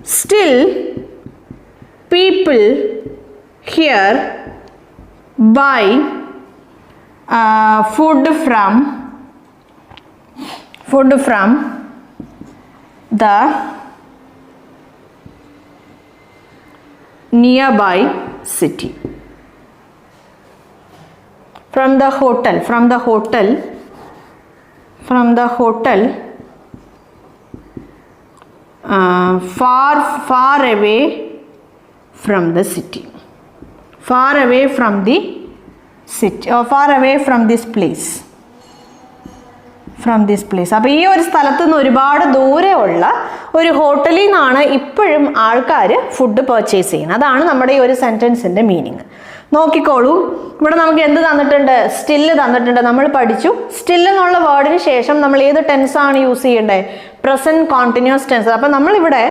still people here buy food from the nearby city. From the hotel far away from the city, far away from the city, or far away from this place. അപ്പോൾ ഈ ഒരു സ്ഥലത്ത് നിന്ന് ഒരുപാട് ദൂരെയുള്ള ഒരു ഹോട്ടലിൽ നിന്നാണ് ഇപ്പോഴും ആൾക്കാർ ഫുഡ് പർച്ചേസ് ചെയ്യുന്നത്. അതാണ് നമ്മുടെ ഈ ഒരു സെൻറ്റൻസിൻ്റെ മീനിങ്. നോക്കിക്കോളൂ, ഇവിടെ നമുക്ക് എന്ത് തന്നിട്ടുണ്ട്? സ്റ്റില്ല് തന്നിട്ടുണ്ട്. നമ്മൾ പഠിച്ചു സ്റ്റില്ല് എന്നുള്ള വേർഡിന് ശേഷം നമ്മൾ ഏത് ടെൻസാണ് യൂസ് ചെയ്യേണ്ടത്? Present continuous tense. അപ്പം നമ്മളിവിടെ